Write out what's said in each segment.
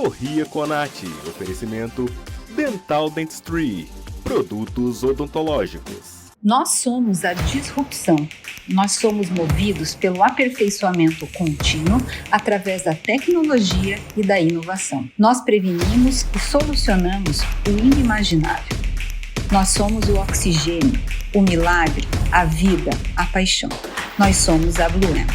Sorria com a Nath. Oferecimento Dental Dentistry. Produtos odontológicos. Nós somos a disrupção. Nós somos movidos pelo aperfeiçoamento contínuo através da tecnologia e da inovação. Nós prevenimos e solucionamos o inimaginável. Nós somos o oxigênio, o milagre, a vida, a paixão. Nós somos a Bluem.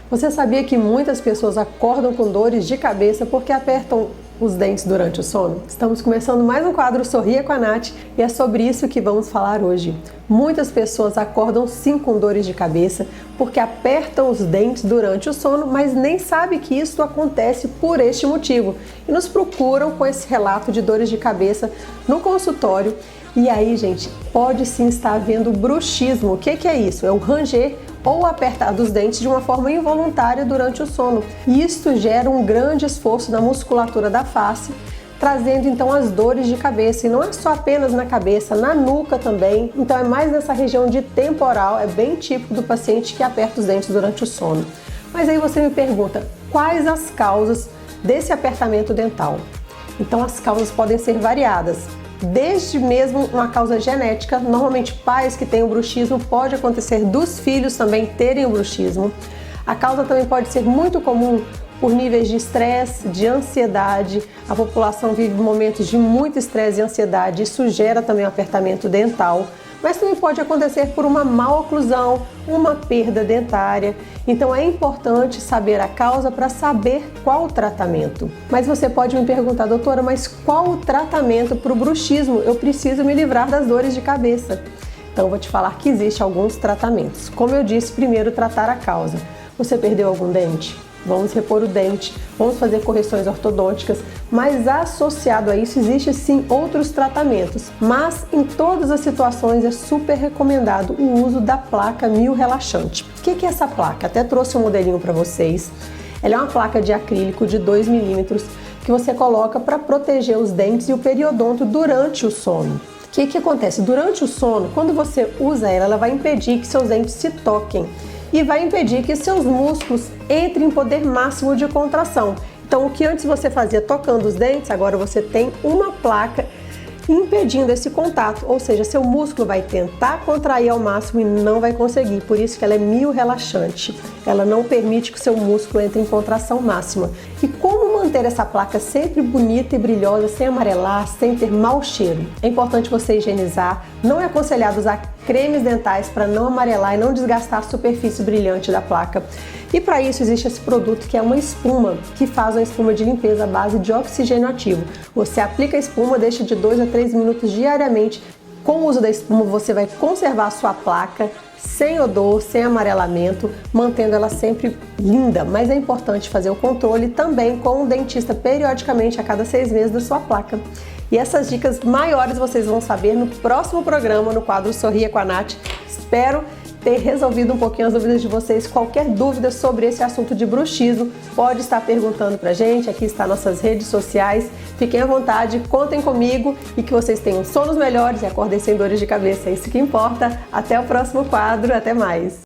Você sabia que muitas pessoas acordam com dores de cabeça porque apertam os dentes durante o sono? Estamos começando mais um quadro Sorria com a Nath e é sobre isso que vamos falar hoje. Muitas pessoas acordam sim com dores de cabeça porque apertam os dentes durante o sono, mas nem sabem que isso acontece por este motivo e nos procuram com esse relato de dores de cabeça no consultório. E aí, gente, pode sim estar havendo bruxismo. O que é isso? É o ranger ou apertar dos dentes de uma forma involuntária durante o sono. E isto gera um grande esforço na musculatura da face, trazendo então as dores de cabeça. E não é só apenas na cabeça, na nuca também. Então é mais nessa região de temporal, é bem típico do paciente que aperta os dentes durante o sono. Mas aí você me pergunta, quais as causas desse apertamento dental? Então as causas podem ser variadas. Desde mesmo uma causa genética, normalmente pais que têm o bruxismo, pode acontecer dos filhos também terem o bruxismo. A causa também pode ser muito comum por níveis de estresse, de ansiedade. A população vive momentos de muito estresse e ansiedade, isso gera também um apertamento dental. Mas também pode acontecer por uma má oclusão, uma perda dentária. Então é importante saber a causa para saber qual o tratamento. Mas você pode me perguntar, doutora, mas qual o tratamento para o bruxismo? Eu preciso me livrar das dores de cabeça. Então eu vou te falar que existem alguns tratamentos. Como eu disse, primeiro tratar a causa. Você perdeu algum dente? Vamos repor o dente, vamos fazer correções ortodônticas, mas associado a isso existe sim outros tratamentos, mas em todas as situações é super recomendado o uso da placa mio-relaxante. O que é essa placa? Até trouxe um modelinho para vocês. Ela é uma placa de acrílico de 2 milímetros que você coloca para proteger os dentes e o periodonto durante o sono. O que acontece? Durante o sono, quando você usa ela vai impedir que seus dentes se toquem e vai impedir que seus músculos entrem em poder máximo de contração. Então, o que antes você fazia tocando os dentes, agora você tem uma placa impedindo esse contato, ou seja, seu músculo vai tentar contrair ao máximo e não vai conseguir, por isso que ela é mio-relaxante. Ela não permite que o seu músculo entre em contração máxima. E como manter essa placa sempre bonita e brilhosa, sem amarelar, sem ter mau cheiro? É importante você higienizar, não é aconselhado usar cremes dentais para não amarelar e não desgastar a superfície brilhante da placa. E para isso existe esse produto que é uma espuma, que faz uma espuma de limpeza à base de oxigênio ativo. Você aplica a espuma, deixa de 2 a 3 minutos diariamente. Com o uso da espuma você vai conservar a sua placa sem odor, sem amarelamento, mantendo ela sempre linda. Mas é importante fazer o controle também com o dentista periodicamente a cada 6 meses da sua placa. E essas dicas maiores vocês vão saber no próximo programa, no quadro Sorria com a Nath. Espero ter resolvido um pouquinho as dúvidas de vocês. Qualquer dúvida sobre esse assunto de bruxismo, pode estar perguntando pra gente. Aqui está nossas redes sociais. Fiquem à vontade, contem comigo e que vocês tenham sonos melhores e acordem sem dores de cabeça. É isso que importa. Até o próximo quadro, até mais!